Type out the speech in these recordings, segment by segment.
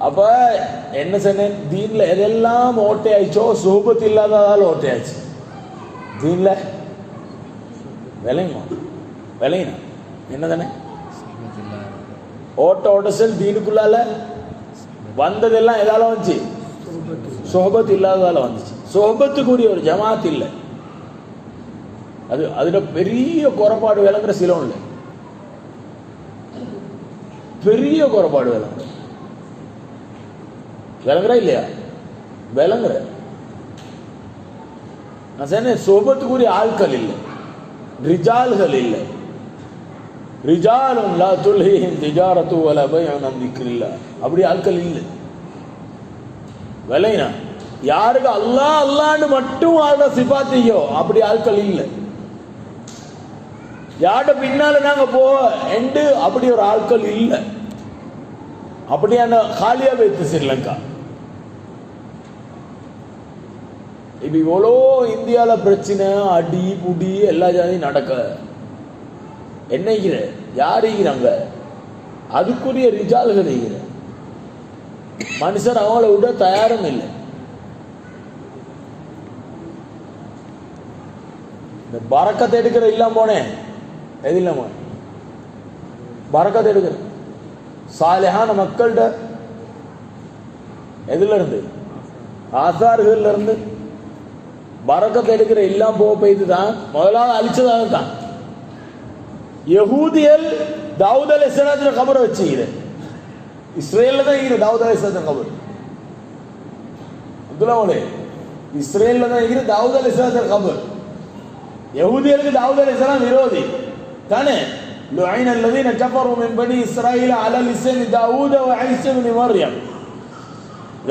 அப்ப என்ன சொன்னேன், தீன்ல எதெல்லாம் ஓட்டையாயிச்சோ சுஹபத் இல்லாததால் ஓட்டையாச்சு. தீன்ல விளையுமா விளையினா என்ன தானே ஓட்ட ஓட்டசல் தீனுக்குள்ளால வந்ததெல்லாம் எதால வந்துச்சு, சுஹபத் இல்லாததால வந்துச்சு. சுஹபத்துக்குரிய ஒரு ஜமாத் இல்லை. அது அதுல பெரிய குறைபாடு விளங்குற சிலம் இல்லை, பெரிய குறைபாடு விளங்குற இல்லையா, விளங்குற. நான் சொன்னேன் சுஹபத்துக்குரிய ஆட்கள் இல்லை, ரிஜால்கள் இல்லை. ரிஜாலும் லா துல்ஹிஹிம் திஜாரத்து வலா பைஉன் அன் திக்ரில்லாஹ், அப்படி ஆட்கள் இல்லை. விளையினா யாருக்கு அல்லாஹ் அல்லாஹ்னு மட்டும் ஆள்ற சிபாத்தியோ அப்படி ஆட்கள் இல்லை. யார்ட பின்னால நாங்க என்று அப்படி ஒரு ஆட்கள் இல்லை. அப்படியான காலியா வைத்து ஸ்ரீலங்கா. இப்ப இவ்வளோ இந்தியால பிரச்சனை, அடி புடி எல்லா ஜாதியும் நடக்க என்ன யார் ஈகிறாங்க? அதுக்குரிய ரிஜால்கள் ஈகிற மனுஷன் அவங்கள விட தயாரும் இல்லை. இந்த பரக்கத்தை எடுக்கிற இல்லாம போனேன், எது இல்லாம பரக்கத்தை எடுக்கிற சாலிஹான மக்கள்கிட்ட எதுல இருந்து, ஆசார்கள்ல இருந்து பரக்கத்தை எடுக்கிற எல்லாம் போய்துதான் முதலாவது அழிச்சதாக தான். யஹூதியல் தாவூத் அலைஹிஸ்ஸலாத்துல கபரை வச்சுக்கிற, இஸ்ரேல்ல தான் இருக்கிற தாவூத் அலைஹிஸ்ஸலாத்துல கபர். அப்துல்லாஹ் இஸ்ரேல்ல தான் இருக்கிற தாவூத் அலைஹிஸ்ஸலாத்துல கபர். யஹூதியலுக்கு தாவூத் அலைஹிஸ்ஸலாம் விரோதி தானே. லுஐன அல்லதீன கஃபரு மின் பனி இஸ்ராயீல அலா லிசானி தாவூத வ ஈஸா இப்னு மர்யம்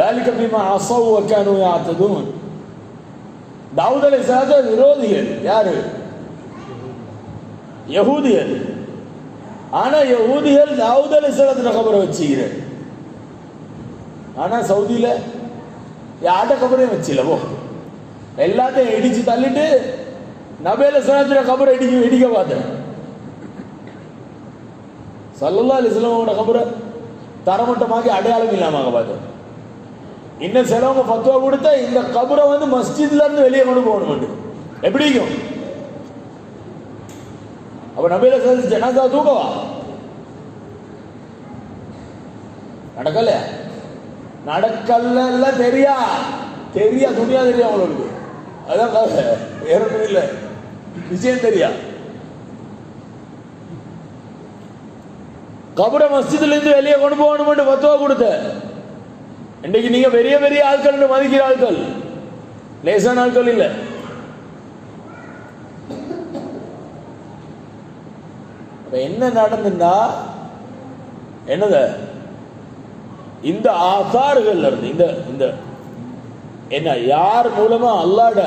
ذلك بما عصوا وكانوا يعتدون. தாவூத் அலைஹிஸ்ஸலாத்துக்கு விரோதிகள் யாரு? யஹூதிகள். ஆனா யஹூதிகள் தாவூத் அலைஹிஸ்ஸலாத்துல கபரை வச்சுக்கிற. ஆனா சவுதியில யார்ட கபரையும் வச்சில, எல்லாத்தையும் இடிச்சு தள்ளிட்டு நபி அலைஹிஸ்ஸலாத்துல கபரை இடிக்க பார்த்தேன். ஸல்லல்லாஹு அலைஹி வஸல்லம் கபரை தரமட்டமாக்கி அடையாளம் இல்லாம பார்த்தேன். இன்னும் சிலவங்க ஃபத்வா கொடுத்தா இந்த கபரை மஸ்ஜித்ல இருந்து வெளியே கொண்டு போகணும். எப்படிக்கும் அப்ப நபி அலைஹிஸ்ஸலாம் ஜனாஸா தூக்கவா நடக்கல, நடக்கல தெரியா துணியா தெரியா அவங்களுக்கு. அதான் வேற ஒன்றும் இல்லை, விஷயம் தெரியா. கபரை மஸ்ஜித்ல இருந்து வெளியே கொண்டு போகணும் ஃபத்வா கொடுத்த. இன்றைக்கு நீங்க பெரிய பெரிய ஆட்கள் மதிக்கிற ஆட்கள், லேசான ஆட்கள் இல்லை. என்ன நடந்துன்னா என்னது, இந்த ஆசார்கள் இருந்து இந்த என்ன யார் மூலமா அல்லாஹ்ட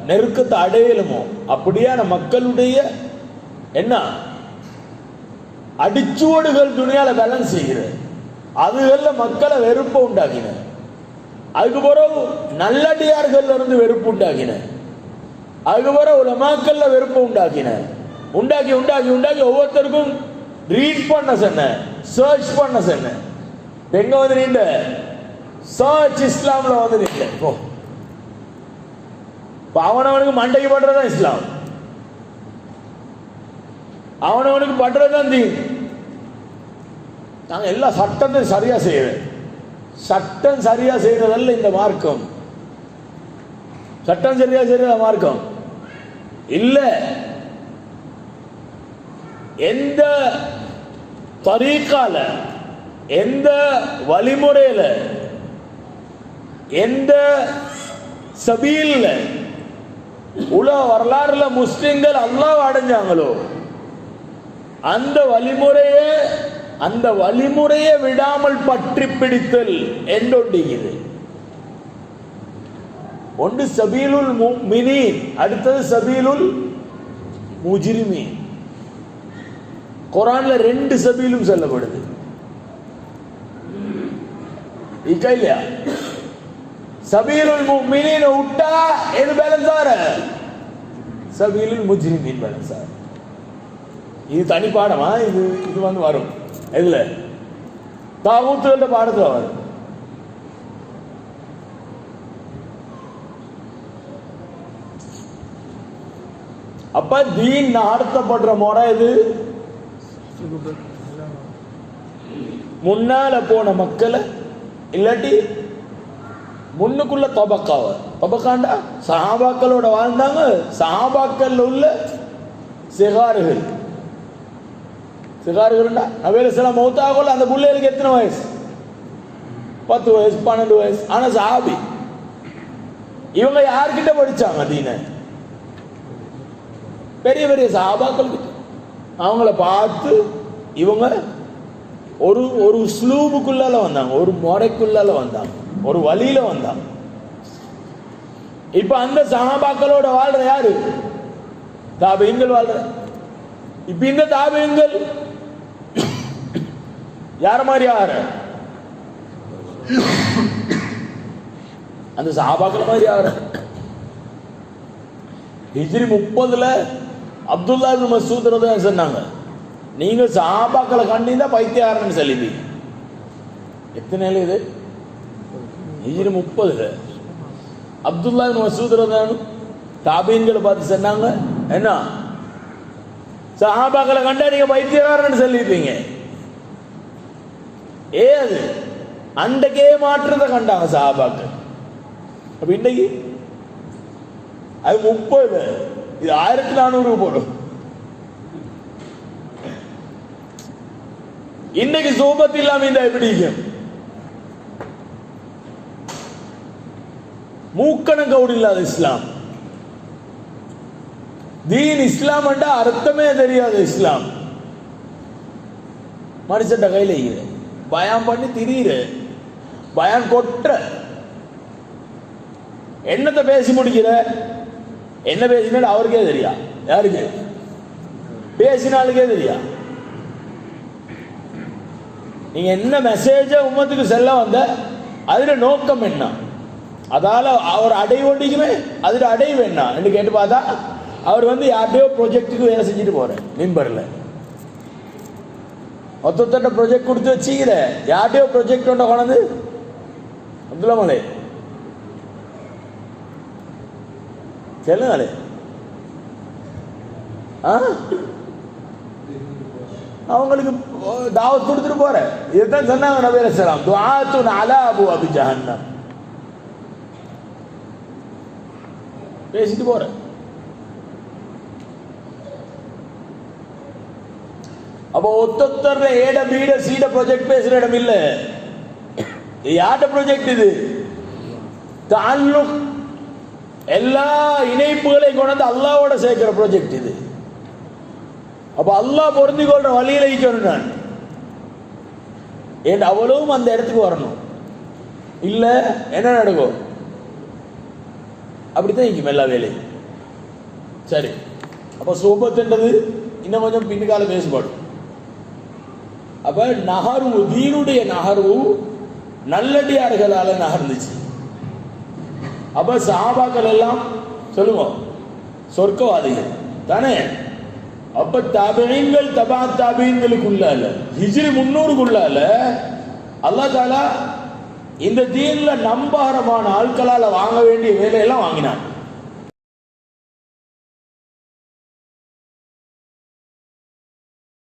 நெருக்கத்தை அடையலுமோ அப்படியான மக்களுடைய என்ன அடிச்சுவடுகள் துணியால பேலன்ஸ் செய்கிற, அதுகள்ல மக்களை வெறுப்ப உண்டாக்கின. அதுக்கு பிறகு நல்லடியார்கள் இருந்து வெறுப்பு உண்டாக்கின. அதுக்கு பிறகு உலமாக்கள்ல வெறுப்பு உண்டாக்கின. உண்டாக்கி உண்டாக்கி உண்டாக்கி ஒவ்வொருத்தருக்கும் ரீட் பண்ண சொன்ன, சர்ச் பண்ண சொன்ன. எங்க நின்ற சர்ச் இஸ்லாம்ல நின்ற. அவனவனுக்கு மண்டைக்கு பண்றதுதான் இஸ்லாம், அவனவனுக்கு பண்றதுதான் தீன். நாங்க எல்லா சட்டத்தையும் சரியா செய்யறோம். சட்டம் சரியா செய்யறதல்ல இந்த மார்க்கம். சட்டம் சரியா செய்யறத மார்க்கம் இல்ல. எந்த தரீக்கால, எந்த வழிமுறையில, எந்த சபீல்ல உலக வரலாறுல முஸ்லிம்கள் அல்லாஹ் அடைஞ்சாங்களோ அந்த வழிமுறையை விடாமல் பற்றி பிடித்தல் என்றொண்டிகிறது. ஒன்று சபீலுல் முஃமினீன், அடுத்தது சபீலுல் முஜ்ரிமீன். குர்ஆன்ல ரெண்டு சபீலும் சொல்லப்படுது. இல்லையா? சபீலுல் முஃமினீன் விட்டா எது பேலன்ஸ் ஆற? சபீலுல் முஜ்ரிமீன் பேலன்ஸ் ஆற. இது தனி பாடமா? இது வரும் எதுல? தாகூத்துகள பாடத்துல வரும். அப்ப தீன் நடத்தப்படுற முறை இது முன்னால போன மக்களை இல்லாட்டி முன்னுக்குள்ள தபக்காண்டா சஹாபாக்களோட வாழ்ந்தாங்க. சஹாபாக்கள் உள்ள சிகார்கள் நபிகள் ஸல்லல்லாஹு மௌத்தாகல அந்த புள்ளைகளுக்கு எத்தனை வயசு? 10 வயசு 12 வயசு. ஆனா சஹாபி இவங்க யார்கிட்ட படிச்சாங்க தீனை? பெரிய பெரிய சஹாபாக்கள் கிட்ட. அவங்கள பார்த்து இவங்க ஒரு ஒரு ஸ்லூபுக்குள்ளால வந்தாங்க, ஒரு முறைக்குள்ளால வந்தாங்க, ஒரு வழியில வந்தாங்க. இப்ப அந்த சஹாபாக்களோட வாழ்ற யாரு? தாபீன்கள் வாழ்ற. இப்ப இந்த தாபீன்கள் யார மாதிரி யாரு? அந்த சஹாபாக்கள் மாதிரி யாரு? ஹிஜ்ரி 30ல அப்துல்லா இப்னு மஸ்ஊத் ரலியல்லாஹு சொன்னாங்க, நீங்க சஹாபாக்களை கண்டிருந்தா பைத்தியக்காரன்னு சொல்லிப்பீங்க. எத்தனை இது? ஹிஜ்ரி 30ல அப்துல்லா இப்னு மஸ்ஊத் ரலியல்லாஹு தாபீன்களை பார்த்து சொன்னாங்க, என்ன சஹாபாக்களை கண்டா நீங்க பைத்தியக்காரன்னு சொல்லிப்பீங்க. அது அன்றைக்கே மாற்றத்தை கண்டாங்க சஹாபாக்கள். அப்ப இன்னைக்கு அது 30, இது 1400 போடும். இன்னைக்கு சோபத் இல்லாம இந்த எப்படி மூக்கணம் கவுடு இல்லாத இஸ்லாம். தீன் இஸ்லாம் அர்த்தமே தெரியாது. இஸ்லாம் மனுஷன் கையில பயான் பண்ணி திரியிற, பயான் கொட்டுற, என்னத்தை பேசி முடிக்கிற, என்ன பேசினா அவருக்கே தெரியா, யாருக்கு பேசினாலுக்கே தெரியா. நீங்க என்ன மெசேஜ உம்மத்துக்கு செல்ல வந்த, அதுல நோக்கம் என்ன, அதால அவர் அடைவு ஒண்டிக்குமே, அதுல அடைவு என்ன என்று கேட்டு பார்த்தா அவர் யார்டையோ ப்ரொஜெக்டுக்கு வேலை செஞ்சுட்டு போற மிம்பர்ல ஒத்தொத்த ப்ரொஜெக்ட் கொடுத்து வச்சுக்கிற, யார்டையோ ப்ரொஜெக்ட் ஒன்றை கொண்டு அப்துல்லா மலை சொல்லுங்களே. அவங்களுக்கு தாவத் கொடுத்துட்டு போற. இதுதான் சொன்னாங்க நபி அலைஹிஸ் ஸலாம், துஆத்துன் அலா அபுவாபி ஜஹன்னம். பேசிட்டு போற. அப்போ ஒத்தொத்தர் ஏட பீட சீட ப்ரொஜெக்ட் பேசுற இடம் இல்ல. யார்ட ப்ரொஜெக்ட் இது? தஅல்லுக், எல்லா இணைப்புகளையும் கொண்டு அல்லாஹ்வோட சேர்க்கிற ப்ரொஜெக்ட் இது. அப்ப அல்லாஹ் பொருந்தி கொள்ற வழியில இருக்கணும். நான் ஏன் அவ்வளவும் அந்த இடத்துக்கு வரணும். இல்ல என்ன நடக்கும்? அப்படித்தான் இங்க எல்லா வேலையும். சரி, அப்ப சோபத்துன்றது இன்னும் கொஞ்சம் பின்னுக்கால பேசப்படும். அப்ப நகர்வு, தீனுடைய நகர்வு நல்லடியார்களால நகர்ந்துச்சு. அப்ப சஹாபாக்கள் எல்லாம் சொல்லுவோம் சொர்க்கவாதிகள் தானே. அப்ப தாபீன்கள் தபா தாபீன்களுக்குள்ளால ஹிஜ்ரி 300க்குள்ளால அல்லாஹ் தஆலா இந்த தீன்ல நம்பகரமான ஆட்களால வாங்க வேண்டிய வேலையெல்லாம் வாங்கினான்.